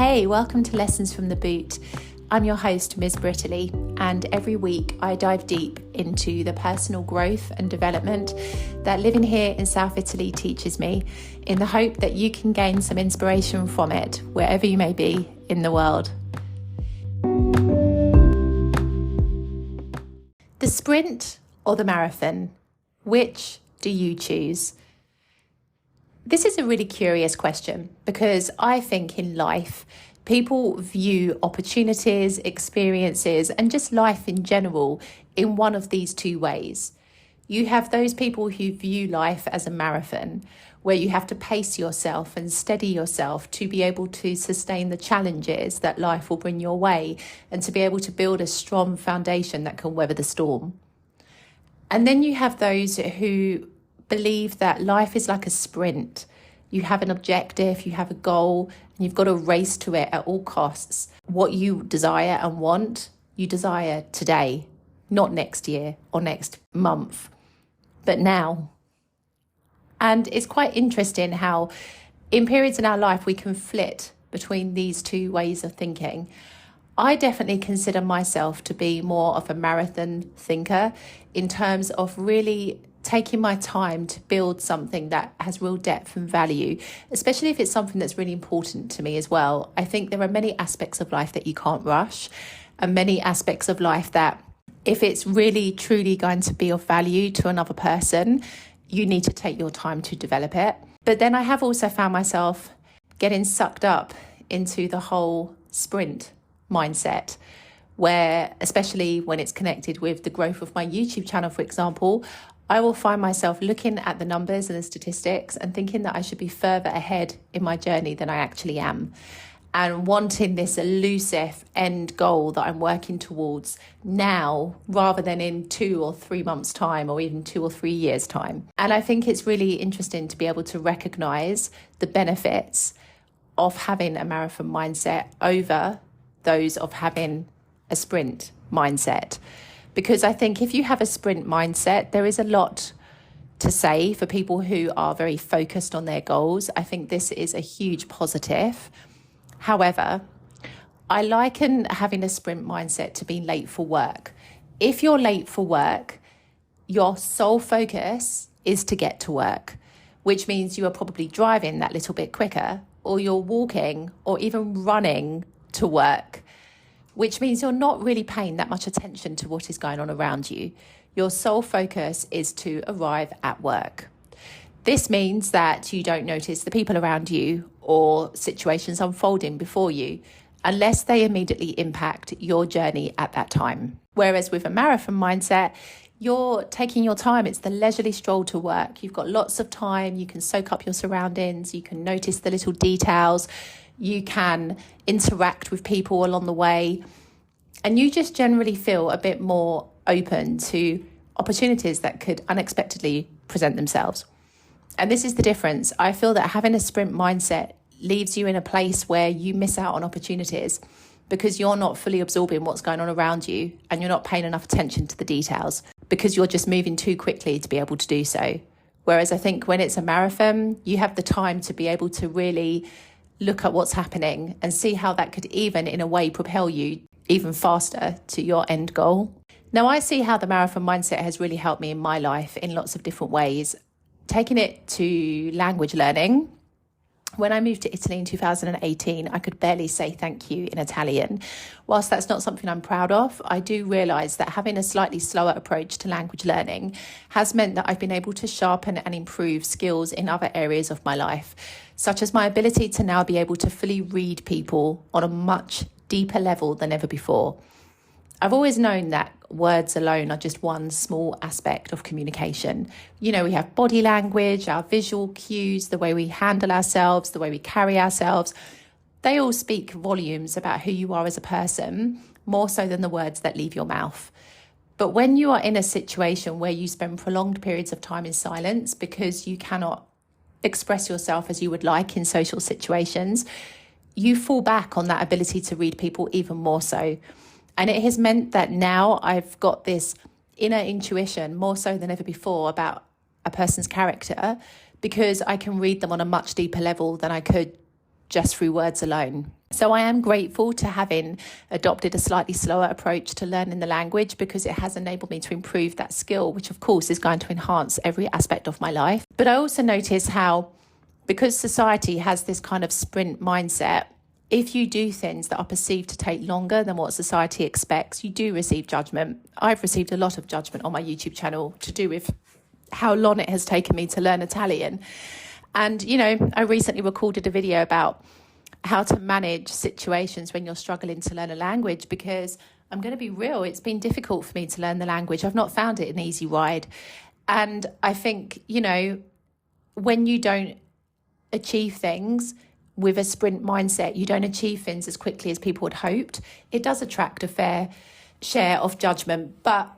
Hey, welcome to Lessons from the Boot. I'm your host, Ms. Brittany, and every week I dive deep into the personal growth and development that living here in South Italy teaches me, in the hope that you can gain some inspiration from it wherever you may be in the world. The sprint or the marathon? Which do you choose? This is a really curious question because I think in life, people view opportunities, experiences, and just life in general in one of these two ways. You have those people who view life as a marathon, where you have to pace yourself and steady yourself to be able to sustain the challenges that life will bring your way and to be able to build a strong foundation that can weather the storm. And then you have those who believe that life is like a sprint. You have an objective, you have a goal, and you've got to race to it at all costs. What you desire and want, you desire today, not next year or next month, but now. And it's quite interesting how in periods in our life we can flit between these two ways of thinking. I definitely consider myself to be more of a marathon thinker in terms of really taking my time to build something that has real depth and value, especially if it's something that's really important to me as well. I think there are many aspects of life that you can't rush, and many aspects of life that if it's really truly going to be of value to another person, you need to take your time to develop it. But then I have also found myself getting sucked up into the whole sprint mindset, where especially when it's connected with the growth of my YouTube channel, for example, I will find myself looking at the numbers and the statistics and thinking that I should be further ahead in my journey than I actually am, and wanting this elusive end goal that I'm working towards now rather than in 2 or 3 months' time or even 2 or 3 years' time. And I think it's really interesting to be able to recognize the benefits of having a marathon mindset over those of having a sprint mindset. Because I think if you have a sprint mindset, there is a lot to say for people who are very focused on their goals. I think this is a huge positive. However, I liken having a sprint mindset to being late for work. If you're late for work, your sole focus is to get to work, which means you are probably driving that little bit quicker, or you're walking or even running to work, which means you're not really paying that much attention to what is going on around you. Your sole focus is to arrive at work. This means that you don't notice the people around you or situations unfolding before you unless they immediately impact your journey at that time. Whereas with a marathon mindset, you're taking your time. It's the leisurely stroll to work. You've got lots of time. You can soak up your surroundings. You can notice the little details. You can interact with people along the way, and you just generally feel a bit more open to opportunities that could unexpectedly present themselves. And this is the difference. I feel that having a sprint mindset leaves you in a place where you miss out on opportunities because you're not fully absorbing what's going on around you, and you're not paying enough attention to the details because you're just moving too quickly to be able to do so. Whereas I think when it's a marathon, you have the time to be able to really look at what's happening and see how that could even, in a way, propel you even faster to your end goal. Now, I see how the marathon mindset has really helped me in my life in lots of different ways. Taking it to language learning. When I moved to Italy in 2018, I could barely say thank you in Italian. Whilst that's not something I'm proud of, I do realise that having a slightly slower approach to language learning has meant that I've been able to sharpen and improve skills in other areas of my life, such as my ability to now be able to fully read people on a much deeper level than ever before. I've always known that words alone are just one small aspect of communication. You know, we have body language, our visual cues, the way we handle ourselves, the way we carry ourselves. They all speak volumes about who you are as a person, more so than the words that leave your mouth. But when you are in a situation where you spend prolonged periods of time in silence because you cannot express yourself as you would like in social situations, you fall back on that ability to read people even more so. And it has meant that now I've got this inner intuition more so than ever before about a person's character, because I can read them on a much deeper level than I could just through words alone. So I am grateful to having adopted a slightly slower approach to learning the language, because it has enabled me to improve that skill, which of course is going to enhance every aspect of my life. But I also notice how, because society has this kind of sprint mindset, if you do things that are perceived to take longer than what society expects, you do receive judgment. I've received a lot of judgment on my YouTube channel to do with how long it has taken me to learn Italian. And, you know, I recently recorded a video about how to manage situations when you're struggling to learn a language, because I'm going to be real, it's been difficult for me to learn the language. I've not found it an easy ride. And I think, you know, when you don't achieve things with a sprint mindset, you don't achieve things as quickly as people had hoped, it does attract a fair share of judgment. But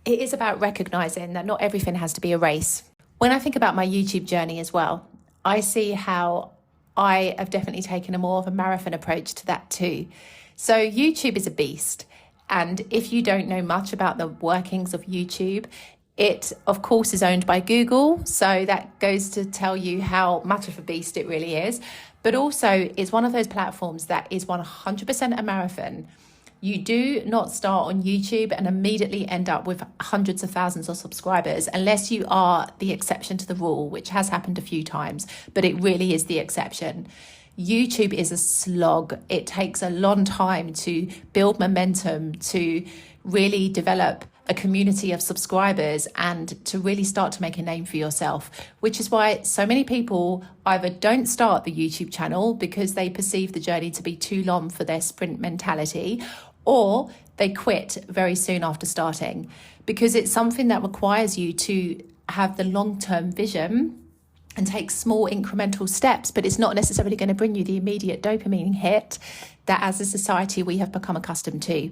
it is about recognizing that not everything has to be a race. When I think about my YouTube journey as well, I see how I have definitely taken a more of a marathon approach to that too. So YouTube is a beast. And if you don't know much about the workings of YouTube, it, of course, is owned by Google. So that goes to tell you how much of a beast it really is. But also is one of those platforms that is 100% a marathon. You do not start on YouTube and immediately end up with hundreds of thousands of subscribers, unless you are the exception to the rule, which has happened a few times, but it really is the exception. YouTube is a slog. It takes a long time to build momentum, to really develop a community of subscribers, and to really start to make a name for yourself, which is why so many people either don't start the YouTube channel because they perceive the journey to be too long for their sprint mentality, or they quit very soon after starting, because it's something that requires you to have the long-term vision and take small incremental steps, but it's not necessarily going to bring you the immediate dopamine hit that as a society we have become accustomed to.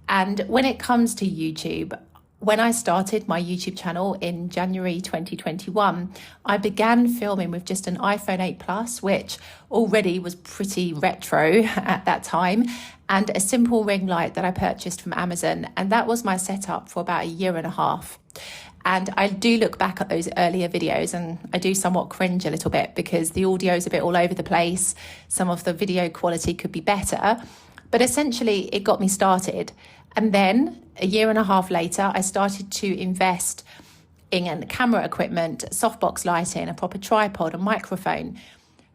And when it comes to YouTube, when I started my YouTube channel in January 2021, I began filming with just an iPhone 8 Plus, which already was pretty retro at that time, and a simple ring light that I purchased from Amazon. And that was my setup for about a year and a half. And I do look back at those earlier videos and I do somewhat cringe a little bit, because the audio is a bit all over the place. Some of the video quality could be better, but essentially it got me started. And then a year and a half later, I started to invest in camera equipment, softbox lighting, a proper tripod, a microphone.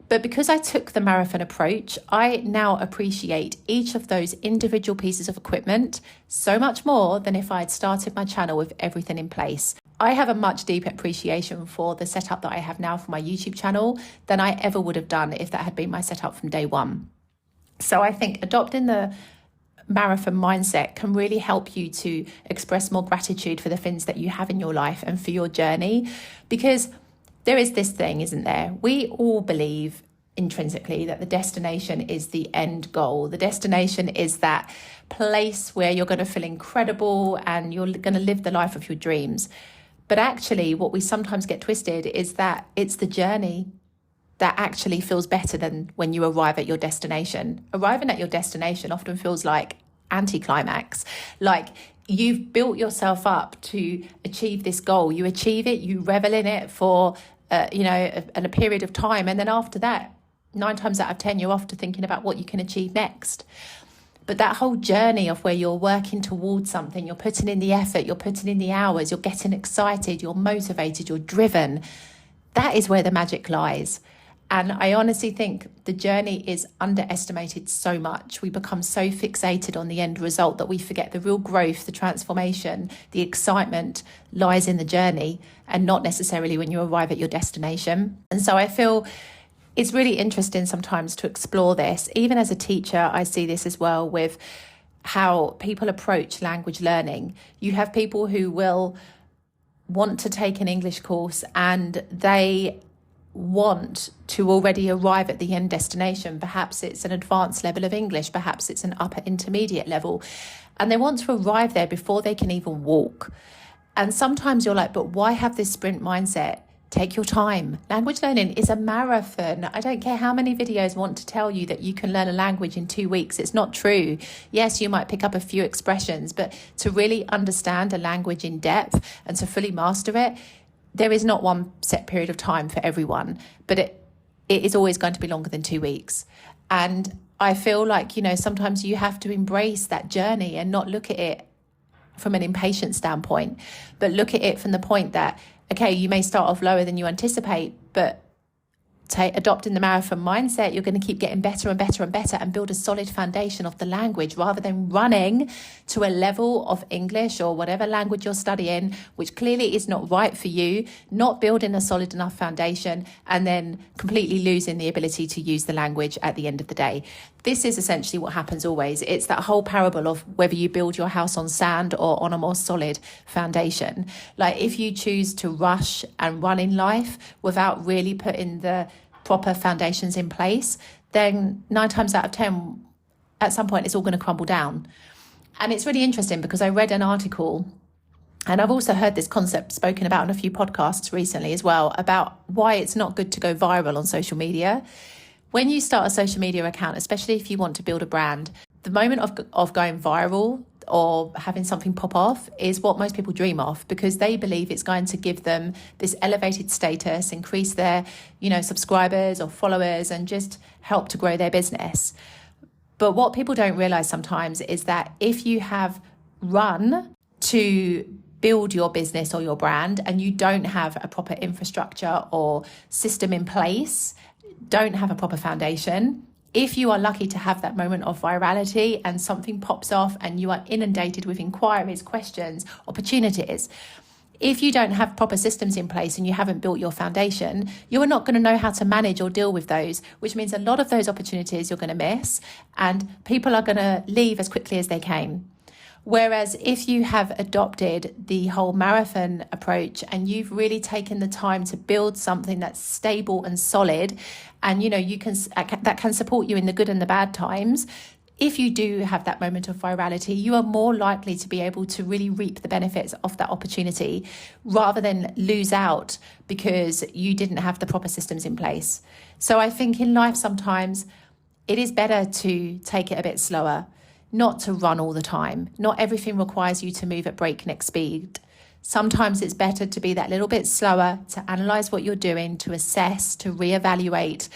But because I took the marathon approach, I now appreciate each of those individual pieces of equipment so much more than if I had started my channel with everything in place. I have a much deeper appreciation for the setup that I have now for my YouTube channel than I ever would have done if that had been my setup from day one. So I think adopting the marathon mindset can really help you to express more gratitude for the things that you have in your life and for your journey, because there is this thing, isn't there? We all believe intrinsically that the destination is the end goal. The destination is that place where you're going to feel incredible and you're going to live the life of your dreams. But actually, what we sometimes get twisted is that it's the journey that actually feels better than when you arrive at your destination. Arriving at your destination often feels like anticlimax, like you've built yourself up to achieve this goal. You achieve it, you revel in it for a period of time, and then after that, 9 times out of 10, you're off to thinking about what you can achieve next. But that whole journey of where you're working towards something, you're putting in the effort, you're putting in the hours, you're getting excited, you're motivated, you're driven, that is where the magic lies. And I honestly think the journey is underestimated so much. We become so fixated on the end result that we forget the real growth, the transformation, the excitement lies in the journey and not necessarily when you arrive at your destination. And so I feel it's really interesting sometimes to explore this. Even as a teacher, I see this as well with how people approach language learning. You have people who will want to take an English course and they want to already arrive at the end destination. Perhaps it's an advanced level of English, perhaps it's an upper intermediate level, and they want to arrive there before they can even walk. And sometimes you're like, but why have this sprint mindset? Take your time. Language learning is a marathon. I don't care how many videos want to tell you that you can learn a language in 2 weeks. It's not true. Yes, you might pick up a few expressions, but to really understand a language in depth and to fully master it, there is not one set period of time for everyone. But it is always going to be longer than 2 weeks. And I feel like, sometimes you have to embrace that journey and not look at it from an impatient standpoint, but look at it from the point that, okay, you may start off lower than you anticipate, but adopting the marathon mindset, you're going to keep getting better and better and better and build a solid foundation of the language rather than running to a level of English or whatever language you're studying, which clearly is not right for you, not building a solid enough foundation and then completely losing the ability to use the language at the end of the day. This is essentially what happens always. It's that whole parable of whether you build your house on sand or on a more solid foundation. Like if you choose to rush and run in life without really putting the proper foundations in place, then 9 times out of 10, at some point, it's all going to crumble down. And it's really interesting because I read an article, and I've also heard this concept spoken about on a few podcasts recently as well, about why it's not good to go viral on social media. When you start a social media account, especially if you want to build a brand, the moment of going viral or having something pop off is what most people dream of, because they believe it's going to give them this elevated status, increase their, subscribers or followers, and just help to grow their business. But what people don't realize sometimes is that if you have run to build your business or your brand and you don't have a proper infrastructure or system in place, don't have a proper foundation, if you are lucky to have that moment of virality and something pops off and you are inundated with inquiries, questions, opportunities, if you don't have proper systems in place and you haven't built your foundation, you are not going to know how to manage or deal with those, which means a lot of those opportunities you're going to miss and people are going to leave as quickly as they came. Whereas if you have adopted the whole marathon approach and you've really taken the time to build something that's stable and solid, and that can support you in the good and the bad times, if you do have that moment of virality, you are more likely to be able to really reap the benefits of that opportunity rather than lose out because you didn't have the proper systems in place. So I think in life sometimes it is better to take it a bit slower, not to run all the time. Not everything requires you to move at breakneck speed. Sometimes it's better to be that little bit slower, to analyze what you're doing, to assess, to reevaluate,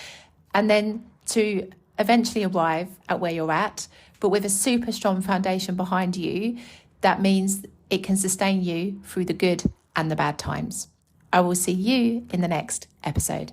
and then to eventually arrive at where you're at, but with a super strong foundation behind you that means it can sustain you through the good and the bad times. I will see you in the next episode.